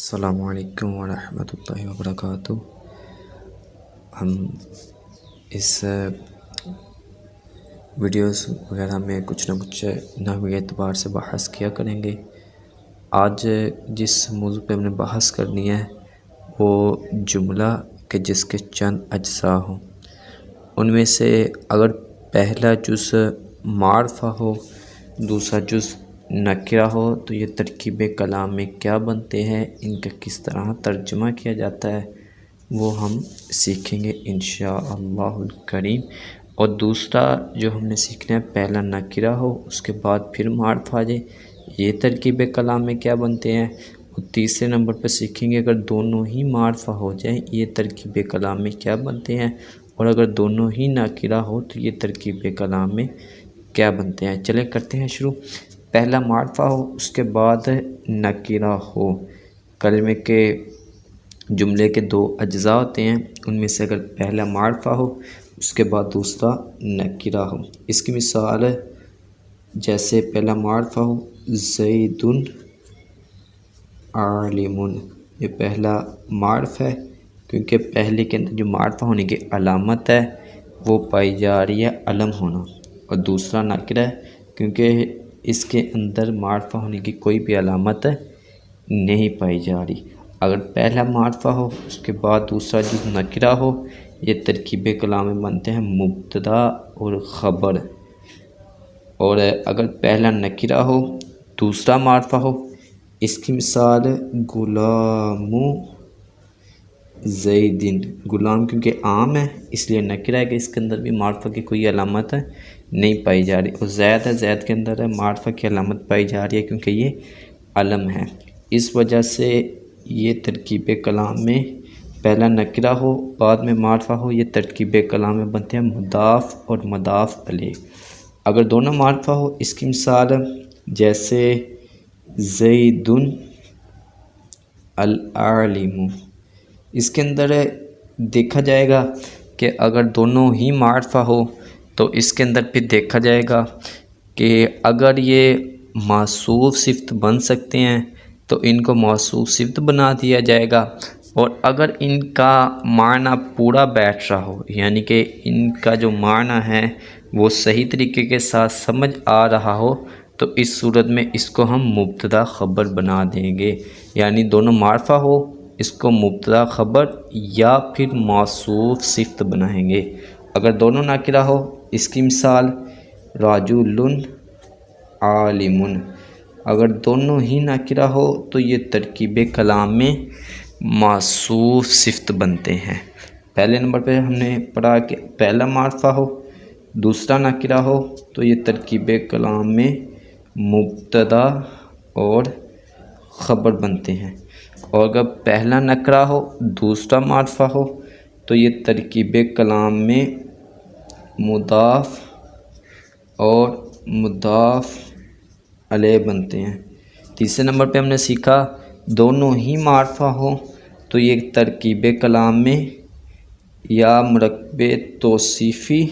السلام علیکم ورحمۃ اللہ وبرکاتہ۔ ہم اس ویڈیوز وغیرہ میں کچھ نہ کچھ نحوی اعتبار سے بحث کیا کریں گے۔ آج جس موضوع پہ ہم نے بحث کرنی ہے وہ جملہ کہ جس کے چند اجزاء ہوں، ان میں سے اگر پہلا جز معرفہ ہو، دوسرا جز نکرہ ہو تو یہ ترکیب کلام میں کیا بنتے ہیں، ان کا کس طرح ترجمہ کیا جاتا ہے، وہ ہم سیکھیں گے انشاءاللہ الکریم۔ اور دوسرا جو ہم نے سیکھنا ہے، پہلا نکرہ ہو اس کے بعد پھر معرفہ آ جائے، یہ ترکیب کلام میں کیا بنتے ہیں۔ اور تیسرے نمبر پہ سیکھیں گے اگر دونوں ہی معرفہ ہو جائیں یہ ترکیب کلام میں کیا بنتے ہیں، اور اگر دونوں ہی نکرہ ہو تو یہ ترکیب کلام میں کیا بنتے ہیں۔ چلیں کرتے ہیں شروع۔ پہلا معرفہ ہو اس کے بعد نکرہ ہو، کلمے کے جملے کے دو اجزاء ہوتے ہیں، ان میں سے اگر پہلا معرفہ ہو اس کے بعد دوسرا نکرہ ہو۔ اس کی مثال ہے جیسے پہلا معرفہ ہو زید عالم، یہ پہلا معرف ہے کیونکہ پہلے کے اندر جو معرفہ ہونے کی علامت ہے وہ پائی جا رہی ہے علم ہونا، اور دوسرا نکرہ ہے کیونکہ اس کے اندر معرفہ ہونے کی کوئی بھی علامت نہیں پائی جا رہی۔ اگر پہلا معرفہ ہو اس کے بعد دوسرا جو نکرہ ہو، یہ ترکیب کلام میں بنتے ہیں مبتدا اور خبر۔ اور اگر پہلا نکرہ ہو دوسرا معرفہ ہو، اس کی مثال غلام زیدن، غلام کیونکہ عام ہے اس لیے نکرہ ہے کہ اس کے اندر بھی معرفہ کی کوئی علامت نہیں پائی جا رہی، اور زید ہے، زید کے اندر معرفہ کی علامت پائی جا رہی ہے کیونکہ یہ علم ہے۔ اس وجہ سے یہ ترکیب کلام میں پہلا نکرہ ہو بعد میں معرفہ ہو، یہ ترکیب کلام میں بنتے ہیں مضاف اور مضاف الیہ۔ اگر دونوں معرفہ ہو اس کی مثال جیسے زید العالم، اس کے اندر دیکھا جائے گا کہ اگر دونوں ہی معرفہ ہو تو اس کے اندر پھر دیکھا جائے گا کہ اگر یہ موصوف صفت بن سکتے ہیں تو ان کو موصوف صفت بنا دیا جائے گا، اور اگر ان کا معنی پورا بیٹھ رہا ہو، یعنی کہ ان کا جو معنی ہے وہ صحیح طریقے کے ساتھ سمجھ آ رہا ہو تو اس صورت میں اس کو ہم مبتدا خبر بنا دیں گے، یعنی دونوں معرفہ ہو اس کو مبتدا خبر یا پھر موصوف صفت بنائیں گے۔ اگر دونوں نکرہ ہو اس کی مثال رجل عالم، اگر دونوں ہی نکرہ ہو تو یہ ترکیب کلام میں موصوف صفت بنتے ہیں۔ پہلے نمبر پہ ہم نے پڑھا کہ پہلا معرفہ ہو دوسرا نکرہ ہو تو یہ ترکیب کلام میں مبتدا اور خبر بنتے ہیں، اور اگر پہلا نکرہ ہو دوسرا معرفہ ہو تو یہ ترکیب کلام میں مضاف اور مضاف الیہ بنتے ہیں۔ تیسرے نمبر پہ ہم نے سیکھا دونوں ہی معرفہ ہو تو یہ ترکیب کلام میں یا مرکب توصیفی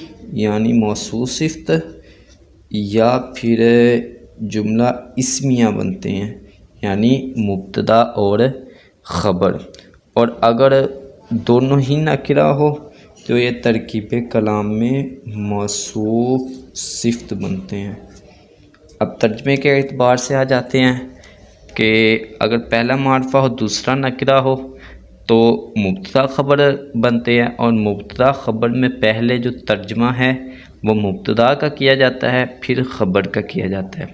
یعنی موصوف صفت یا پھر جملہ اسمیہ بنتے ہیں، یعنی مبتدا اور خبر۔ اور اگر دونوں ہی نکرہ ہو تو یہ ترکیب کلام میں موصوف صفت بنتے ہیں۔ اب ترجمے کے اعتبار سے آ جاتے ہیں کہ اگر پہلا معرفہ ہو دوسرا نکرہ ہو تو مبتدا خبر بنتے ہیں، اور مبتدا خبر میں پہلے جو ترجمہ ہے وہ مبتدا کا کیا جاتا ہے پھر خبر کا کیا جاتا ہے۔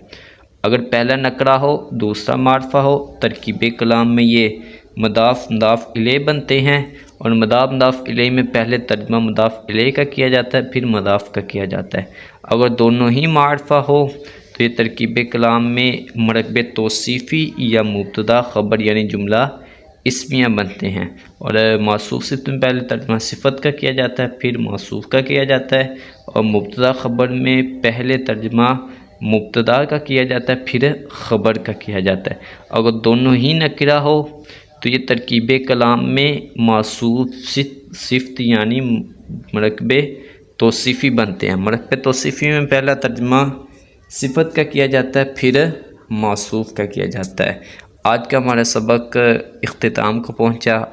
اگر پہلا نکرہ ہو دوسرا معرفہ ہو ترکیب کلام میں یہ مضاف مضاف الیہ بنتے ہیں، اور مضاف مضاف الیہ میں پہلے ترجمہ مضاف الیہ کا کیا جاتا ہے پھر مضاف کا کیا جاتا ہے۔ اگر دونوں ہی معرفہ ہو تو یہ ترکیب کلام میں مرکب توصیفی یا مبتدا خبر یعنی جملہ اسمیہ بنتے ہیں، اور موصوف صفت میں پہلے ترجمہ صفت کا کیا جاتا ہے پھر موصوف کا کیا جاتا ہے، اور مبتدا خبر میں پہلے ترجمہ مبتدا کا کیا جاتا ہے پھر خبر کا کیا جاتا ہے۔ اگر دونوں ہی نکرہ ہو تو یہ ترکیب کلام میں موصوف صفت یعنی مرکب توصیفی بنتے ہیں۔ مرکب توصیفی میں پہلا ترجمہ صفت کا کیا جاتا ہے پھر موصوف کا کیا جاتا ہے، آج کا ہمارا سبق اختتام کو پہنچا۔